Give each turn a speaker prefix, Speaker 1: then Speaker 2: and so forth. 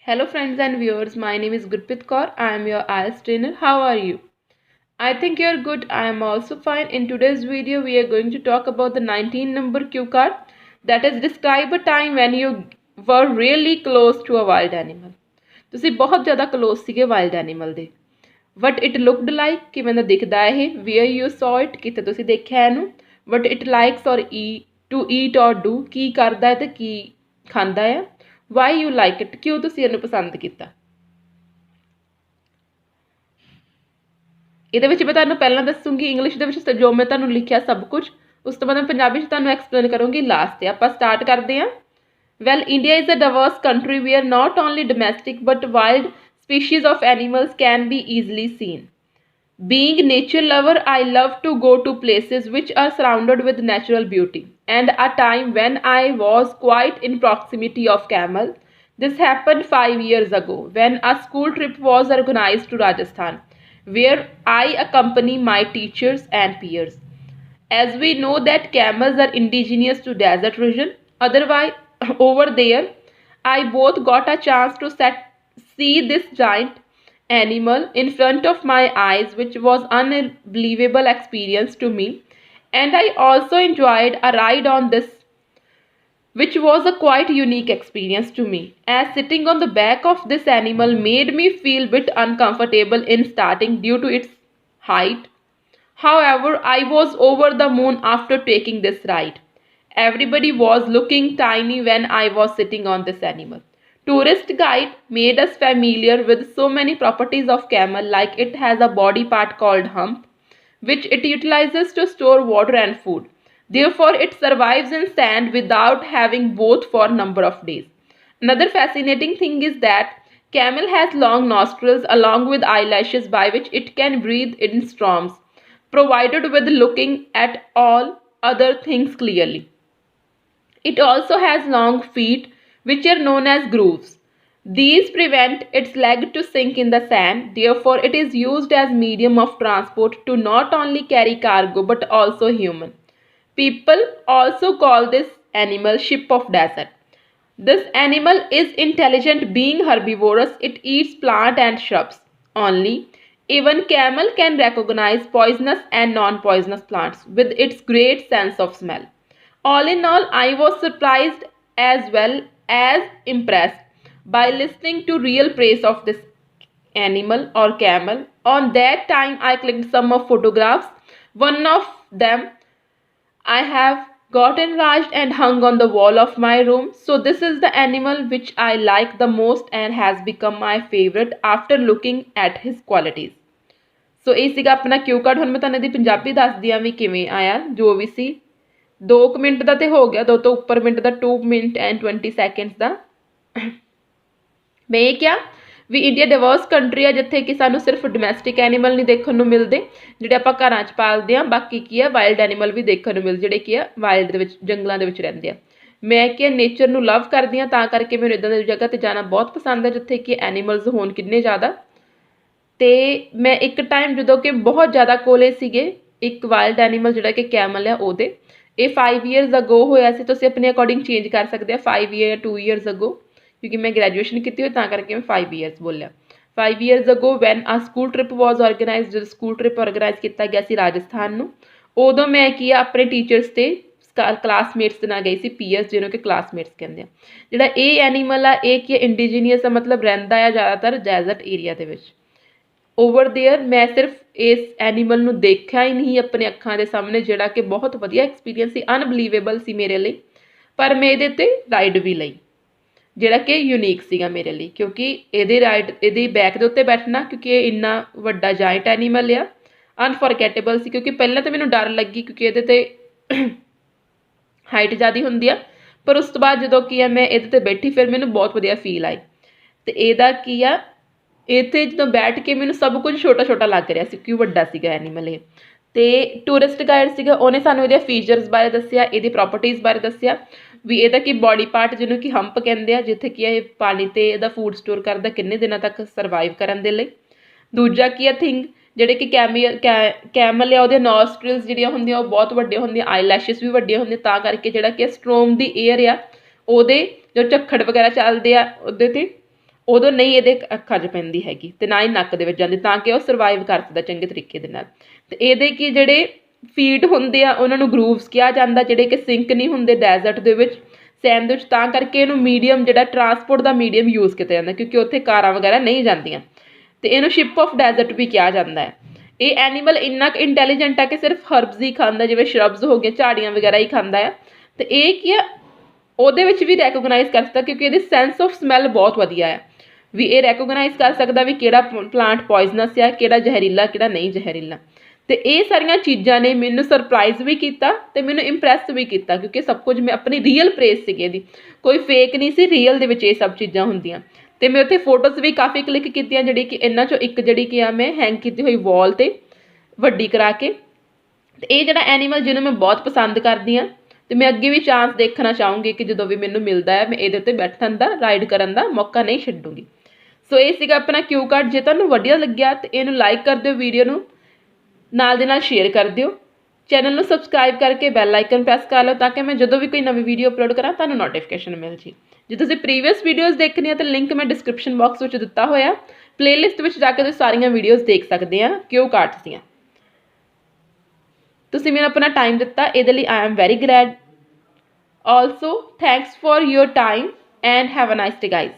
Speaker 1: Hello, friends and viewers. My name is Gurpreet Kaur. I am your Ielts trainer. How are you? I think you're good. I am also fine. In today's video, we are going to talk about the 19 number cue card that is describe a time when you were really close to a wild animal. ਤੁਸੀਂ ਬਹੁਤ ਜ਼ਿਆਦਾ close ਸੀਗੇ wild animal ਦੇ. What it looked like, ਕਿਵੇਂ ਦਾ ਦਿਖਦਾ ਇਹ, where you saw it, ਕਿਤੇ ਤੁਸੀਂ ਦੇਖਿਆ ਇਹਨੂੰ, what it likes or to eat or do, ਕੀ ਕਰਦਾ ਹੈ ਤੇ ਕੀ ਖਾਂਦਾ ਹੈ, why you like it, ਕਿਉਂ ਤੁਸੀਂ ਇਹਨੂੰ ਪਸੰਦ ਕੀਤਾ। ਇਹਦੇ ਵਿੱਚ ਮੈਂ ਤੁਹਾਨੂੰ ਪਹਿਲਾਂ ਦੱਸੂਗੀ ਇੰਗਲਿਸ਼ ਦੇ ਵਿੱਚ ਜੋ ਮੈਂ ਤੁਹਾਨੂੰ ਲਿਖਿਆ ਸਭ ਕੁਝ, ਉਸ ਤੋਂ ਬਾਅਦ ਮੈਂ ਪੰਜਾਬੀ 'ਚ ਤੁਹਾਨੂੰ ਐਕਸਪਲੇਨ ਕਰੂੰਗੀ ਲਾਸਟ ਤੇ। ਆਪਾਂ ਸਟਾਰਟ ਕਰਦੇ ਹਾਂ। Well, India is a diverse country where not only domestic but wild species of animals can be easily seen. Being nature lover, I love to go to places which are surrounded with natural beauty. And a time when I was quite in proximity of camel. This happened 5 years ago when a school trip was organized to Rajasthan, where I accompany my teachers and peers. As we know that camels are indigenous to desert region, otherwise over there, I both got a chance to see this giant animal in front of my eyes, which was unbelievable experience to me, and I also enjoyed a ride on this, which was a quite unique experience to me, as sitting on the back of this animal made me feel bit uncomfortable in starting due to its height. However, I was over the moon after taking this ride. Everybody was looking tiny when I was sitting on this animal. Tourist guide made us familiar with so many properties of camel, like it has a body part called hump, which it utilizes to store water and food. Therefore, it survives in sand without having both for a number of days. Another fascinating thing is that camel has long nostrils along with eyelashes by which it can breathe in storms, provided with looking at all other things clearly. It also has long feet, which are known as grooves. These prevent its leg to sink in the sand. Therefore, it is used as medium of transport to not only carry cargo but also human. People also call this animal ship of desert. This animal is intelligent, being herbivorous. It eats plant and shrubs only. Even camel can recognize poisonous and non-poisonous plants with its great sense of smell. All in all, I was surprised as well as impressed by listening to real praise of this animal or camel. On that time, I clicked some of photographs. One of them I have got enlarged and hung on the wall of my room. So this is the animal which I like the most and has become my favorite after looking at his qualities. So ਇਹ ਸੀਗਾ ਆਪਣਾ ਕਿਊ card. ਹੁਣ ਮੈਂ ਤੁਹਾਨੂੰ ਇਹਦੀ ਪੰਜਾਬੀ ਦੱਸਦੀ ਹਾਂ ਵੀ ਕਿਵੇਂ ਆਇਆ ਜੋ ਵੀ ਸੀ। 2 ਮਿੰਟ ਦਾ ਤੇ ਹੋ ਗਿਆ, 2 ਤੋਂ ਉੱਪਰ ਮਿੰਟ ਦਾ, 2 ਮਿੰਟ ਐਂਡ 20 ਸੈਕਿੰਡਸ ਦਾ। ਮੈਂ ਇਹ ਕਿਹਾ ਵੀ ਇੰਡੀਆ ਡਿਵਰਸ ਕੰਟਰੀ ਆ ਜਿੱਥੇ ਕਿ ਸਾਨੂੰ ਸਿਰਫ ਡੋਮੈਸਟਿਕ ਐਨੀਮਲ ਨਹੀਂ ਦੇਖਣ ਨੂੰ ਮਿਲਦੇ ਜਿਹੜੇ ਆਪਾਂ ਘਰਾਂ 'ਚ ਪਾਲਦੇ ਹਾਂ, ਬਾਕੀ ਕੀ ਆ ਵਾਈਲਡ ਐਨੀਮਲ ਵੀ ਦੇਖਣ ਨੂੰ ਮਿਲਦੇ ਜਿਹੜੇ ਕੀ ਆ ਵਾਈਲਡ ਦੇ ਵਿੱਚ ਜੰਗਲਾਂ ਦੇ ਵਿੱਚ ਰਹਿੰਦੇ ਆ। ਮੈਂ ਕੀ ਨੇਚਰ ਨੂੰ ਲਵ ਕਰਦੀ ਹਾਂ, ਤਾਂ ਕਰਕੇ ਮੈਨੂੰ ਇੱਦਾਂ ਦੀ ਜਗ੍ਹਾ 'ਤੇ ਜਾਣਾ ਬਹੁਤ ਪਸੰਦ ਹੈ ਜਿੱਥੇ ਕਿ ਐਨੀਮਲਸ ਹੋਣ ਕਿੰਨੇ ਜ਼ਿਆਦਾ। ਅਤੇ ਮੈਂ ਇੱਕ ਟਾਈਮ ਜਦੋਂ ਕਿ ਬਹੁਤ ਜ਼ਿਆਦਾ ਕੋਲੇ ਸੀਗੇ ਇੱਕ ਵਾਈਲਡ ਐਨੀਮਲ ਜਿਹੜਾ ਕਿ ਕੈਮਲ ਆ ਉਹਦੇ, ਇਹ 5 years ਅਗੋ ਹੋਇਆ ਸੀ। ਤੁਸੀਂ ਆਪਣੇ ਅਕੋਰਡਿੰਗ ਚੇਂਜ ਕਰ ਸਕਦੇ ਆ 5 year 2 years ਅਗੋ, ਕਿਉਂਕਿ ਮੈਂ ਗ੍ਰੈਜੂਏਸ਼ਨ ਕੀਤੀ ਹੋਈ ਤਾਂ ਕਰਕੇ ਮੈਂ 5 years ਬੋਲਿਆ। 5 years ਅਗੋ ਵੈਨ ਆ ਸਕੂਲ ਟ੍ਰਿਪ ਵਾਜ਼ ਔਰਗਨਾਈਜ਼ਡ, ਜਦੋਂ ਸਕੂਲ ਟ੍ਰਿਪ ਔਰਗਨਾਈਜ਼ ਕੀਤਾ ਗਿਆ ਸੀ ਰਾਜਸਥਾਨ ਨੂੰ, ਉਦੋਂ ਮੈਂ ਕੀ ਆ ਆਪਣੇ ਟੀਚਰਸ ਅਤੇ ਕਲਾਸਮੇਟਸ ਦੇ ਨਾਲ ਗਈ ਸੀ, ਪੀਅਰਸ ਜਿਹਨੂੰ ਕਿ ਕਲਾਸਮੇਟਸ ਕਹਿੰਦੇ ਆ। ਜਿਹੜਾ ਇਹ ਐਨੀਮਲ ਆ ਇਹ ਕੀ ਇੰਡੀਜੀਨੀਅਸ ਆ, ਮਤਲਬ ਰਹਿੰਦਾ ਆ ਜ਼ਿਆਦਾਤਰ ਡੈਜ਼ਰਟ ਏਰੀਆ ਦੇ ਵਿੱਚ। ਓਵਰ ਦੇਅਰ ਮੈਂ ਸਿਰਫ ਇਸ ਐਨੀਮਲ ਨੂੰ ਦੇਖਿਆ ਹੀ ਨਹੀਂ ਆਪਣੇ ਅੱਖਾਂ ਦੇ ਸਾਹਮਣੇ, ਜਿਹੜਾ ਕਿ ਬਹੁਤ ਵਧੀਆ ਐਕਸਪੀਰੀਅੰਸ ਸੀ, ਅਨਬਲੀਵੇਬਲ ਸੀ ਮੇਰੇ ਲਈ। ਪਰ ਮੈਂ ਇਹਦੇ 'ਤੇ ਰਾਈਡ ਵੀ ਲਈ ਜਿਹੜਾ ਕਿ ਯੂਨੀਕ ਸੀਗਾ ਮੇਰੇ ਲਈ, ਕਿਉਂਕਿ ਇਹਦੀ ਬੈਕ ਦੇ ਉੱਤੇ ਬੈਠਣਾ, ਕਿਉਂਕਿ ਇਹ ਇੰਨਾ ਵੱਡਾ ਜਾਇੰਟ ਐਨੀਮਲ ਆ, ਅਨਫੋਰਗੈਟੇਬਲ ਸੀ। ਕਿਉਂਕਿ ਪਹਿਲਾਂ ਤਾਂ ਮੈਨੂੰ ਡਰ ਲੱਗੀ ਕਿਉਂਕਿ ਇਹਦੇ 'ਤੇ ਹਾਈਟ ਜ਼ਿਆਦਾ ਹੁੰਦੀ ਆ, ਪਰ ਉਸ ਤੋਂ ਬਾਅਦ ਜਦੋਂ ਕੀ ਆ ਮੈਂ ਇਹਦੇ 'ਤੇ ਬੈਠੀ ਫਿਰ ਮੈਨੂੰ ਬਹੁਤ ਵਧੀਆ ਫੀਲ ਆਈ। ਅਤੇ ਇਹਦਾ ਕੀ ਆ ਇੱਥੇ ਜਦੋਂ ਬੈਠ ਕੇ ਮੈਨੂੰ ਸਭ ਕੁਝ ਛੋਟਾ ਛੋਟਾ ਲੱਗ ਰਿਹਾ ਸੀ ਕਿਉਂਕਿ ਵੱਡਾ ਸੀਗਾ ਐਨੀਮਲ ਇਹ। ਅਤੇ ਟੂਰਿਸਟ ਗਾਈਡ ਸੀਗਾ, ਉਹਨੇ ਸਾਨੂੰ ਇਹਦੇ ਫੀਚਰਸ ਬਾਰੇ ਦੱਸਿਆ, ਇਹਦੀ ਪ੍ਰੋਪਰਟੀਜ਼ ਬਾਰੇ ਦੱਸਿਆ ਵੀ ਇਹਦਾ ਕੀ ਬੋਡੀ ਪਾਰਟ ਜਿਹਨੂੰ ਕਿ ਹੰਪ ਕਹਿੰਦੇ ਆ, ਜਿੱਥੇ ਕੀ ਇਹ ਪਾਣੀ 'ਤੇ ਇਹਦਾ ਫੂਡ ਸਟੋਰ ਕਰਦਾ ਕਿੰਨੇ ਦਿਨਾਂ ਤੱਕ ਸਰਵਾਈਵ ਕਰਨ ਦੇ ਲਈ। ਦੂਜਾ ਕੀ ਆ ਥਿੰਗ ਜਿਹੜੇ ਕਿ ਕੈਮਲ ਆ ਉਹਦੇ ਨੋਸਟ੍ਰਿਲਸ ਜਿਹੜੀਆਂ ਹੁੰਦੀਆਂ ਉਹ ਬਹੁਤ ਵੱਡੀਆਂ ਹੁੰਦੀਆਂ, ਆਈਲੈਸ਼ਿਸ ਵੀ ਵੱਡੀਆਂ ਹੁੰਦੀਆਂ, ਤਾਂ ਕਰਕੇ ਜਿਹੜਾ ਕਿ ਸਟਰੋਮ ਦੀ ਏਅਰ ਆ ਉਹਦੇ ਜੋ ਝੱਖੜ ਵਗੈਰਾ ਚੱਲਦੇ ਆ ਉਹਦੇ 'ਤੇ ਉਦੋਂ ਨਹੀਂ ਇਹਦੇ ਅੱਖਾਂ 'ਚ ਪੈਂਦੀ ਹੈਗੀ ਤੇ ਨਾ ਹੀ ਨੱਕ ਦੇ ਵਿੱਚ ਜਾਂਦੀ, ਤਾਂ ਕਿ ਉਹ ਸਰਵਾਈਵ ਕਰ ਸਕਦਾ ਚੰਗੇ ਤਰੀਕੇ ਦੇ ਨਾਲ। ਤੇ ਇਹਦੇ ਕੀ ਜਿਹੜੇ ਫੀਟ ਹੁੰਦੇ ਆ ਉਹਨਾਂ ਨੂੰ ਗਰੂਵਸ ਕਿਹਾ ਜਾਂਦਾ, ਜਿਹੜੇ ਕਿ ਸਿੰਕ ਨਹੀਂ ਹੁੰਦੇ ਡੈਜ਼ਰਟ ਦੇ ਵਿੱਚ, ਸੈਂਡ ਦੇ ਵਿੱਚ, ਤਾਂ ਕਰਕੇ ਇਹਨੂੰ ਮੀਡੀਅਮ ਜਿਹੜਾ ਟਰਾਂਸਪੋਰਟ ਦਾ ਮੀਡੀਅਮ ਯੂਜ਼ ਕੀਤਾ ਜਾਂਦਾ, ਕਿਉਂਕਿ ਉੱਥੇ ਕਾਰਾਂ ਵਗੈਰਾ ਨਹੀਂ ਜਾਂਦੀਆਂ। ਤੇ ਇਹਨੂੰ ਸ਼ਿਪ ਆਫ ਡੈਜ਼ਰਟ ਵੀ ਕਿਹਾ ਜਾਂਦਾ ਹੈ। ਇਹ ਐਨੀਮਲ ਇੰਨਾ ਕੁ ਇੰਟੈਲੀਜੈਂਟ ਆ ਕਿ ਸਿਰਫ ਹਰਬਸ ਹੀ ਖਾਂਦਾ, ਜਿਵੇਂ ਸ਼ਰਬਸ ਹੋ ਗਏ, ਝਾੜੀਆਂ ਵਗੈਰਾ ਹੀ ਖਾਂਦਾ ਆ। ਤੇ ਇਹ ਕੀ ਆ, ਉਹਦੇ ਵਿੱਚ ਵੀ ਰੈਕੋਗਨਾਈਜ਼ ਕਰ ਸਕਦਾ, ਕਿਉਂਕਿ ਇਹਦੀ ਸੈਂਸ ਆਫ ਸਮੈਲ ਬਹੁਤ ਵਧੀਆ ਆ, ਵੀ ਇਹ ਰੈਕੋਗਨਾਈਜ਼ ਕਰ ਸਕਦਾ ਵੀ ਕਿਹੜਾ ਪਲਾਂਟ ਪੋਇਜ਼ਨਸ ਆ, ਕਿਹੜਾ ਜ਼ਹਿਰੀਲਾ, ਕਿਹੜਾ ਨਹੀਂ ਜ਼ਹਿਰੀਲਾ। ਤੇ ਇਹ ਸਾਰੀਆਂ ਚੀਜ਼ਾਂ ਨੇ ਮੈਨੂੰ ਸਰਪ੍ਰਾਈਜ਼ ਵੀ ਕੀਤਾ ਤੇ ਮੈਨੂੰ ਇੰਪ੍ਰੈਸ ਵੀ ਕੀਤਾ, ਕਿਉਂਕਿ ਸਭ ਕੁਝ ਮੈਂ ਆਪਣੀ ਰੀਅਲ ਪ੍ਰੇਸ ਸੀਗੀ ਇਹਦੀ, ਕੋਈ ਫੇਕ ਨਹੀਂ ਸੀ, ਰੀਅਲ ਦੇ ਵਿੱਚ ਇਹ ਸਭ ਚੀਜ਼ਾਂ ਹੁੰਦੀਆਂ। ਤੇ ਮੈਂ ਉੱਥੇ ਫੋਟੋਜ਼ ਵੀ ਕਾਫੀ ਕਲਿੱਕ ਕੀਤੀਆਂ, ਜਿਹੜੀ ਕਿ ਇਹਨਾਂ ਚੋਂ ਇੱਕ ਜਿਹੜੀ ਕਿ ਆ ਮੈਂ ਹੈਂਗ ਕੀਤੀ ਹੋਈ ਵਾਲ ਤੇ ਵੱਡੀ ਕਰਾ ਕੇ। ਤੇ ਇਹ ਜਿਹੜਾ ਐਨੀਮਲ ਜਿਹਨੂੰ ਮੈਂ ਬਹੁਤ ਪਸੰਦ ਕਰਦੀ ਹਾਂ, ਤੇ ਮੈਂ ਅੱਗੇ ਵੀ ਚਾਂਸ ਦੇਖਣਾ ਚਾਹੂੰਗੀ ਕਿ ਜਦੋਂ ਵੀ ਮੈਨੂੰ ਮਿਲਦਾ ਹੈ ਮੈਂ ਇਹਦੇ ਉੱਤੇ ਬੈਠਣ ਦਾ, ਰਾਈਡ ਕਰਨ ਦਾ ਮੌਕਾ ਨਹੀਂ ਛੱਡੂੰਗੀ। ਸੋ ਇਹ ਸੀਗਾ ਆਪਣਾ ਕਿਊ ਕਾਰਡ। ਜੇ ਤੁਹਾਨੂੰ ਵਧੀਆ ਲੱਗਿਆ ਤੇ ਇਹਨੂੰ ਲਾਈਕ ਕਰ ਦਿਓ, ਵੀਡੀਓ ਨੂੰ ਨਾਲ ਦੇ ਨਾਲ ਸ਼ੇਅਰ ਕਰ ਦਿਓ, ਚੈਨਲ ਨੂੰ ਸਬਸਕ੍ਰਾਈਬ ਕਰਕੇ ਬੈਲ ਆਈਕਨ ਪ੍ਰੈਸ ਕਰ ਲਓ, ਤਾਂ ਕਿ ਮੈਂ ਜਦੋਂ ਵੀ ਕੋਈ ਨਵੀਂ ਵੀਡੀਓ ਅਪਲੋਡ ਕਰਾਂ ਤੁਹਾਨੂੰ ਨੋਟੀਫਿਕੇਸ਼ਨ ਮਿਲ ਜੇ। ਜੇ ਤੁਸੀਂ ਪ੍ਰੀਵੀਅਸ ਵੀਡੀਓਜ਼ ਦੇਖਣੀਆਂ ਤਾਂ ਲਿੰਕ ਮੈਂ ਡਿਸਕ੍ਰਿਪਸ਼ਨ ਬਾਕਸ ਵਿੱਚ ਦਿੱਤਾ ਹੋਇਆ, ਪਲੇਲਿਸਟ ਵਿੱਚ ਜਾ ਕੇ ਤੁਸੀਂ ਸਾਰੀਆਂ ਵੀਡੀਓਜ਼ ਦੇਖ ਸਕਦੇ ਆ ਕਿਊ ਕਾਰਡਸ ਦੀਆਂ। ਤੁਸੀਂ ਮੈਨੂੰ ਆਪਣਾ ਟਾਈਮ ਦਿੱਤਾ, ਇਹਦੇ ਲਈ I am very Glade. Also thanks for your time and have a nice day guys.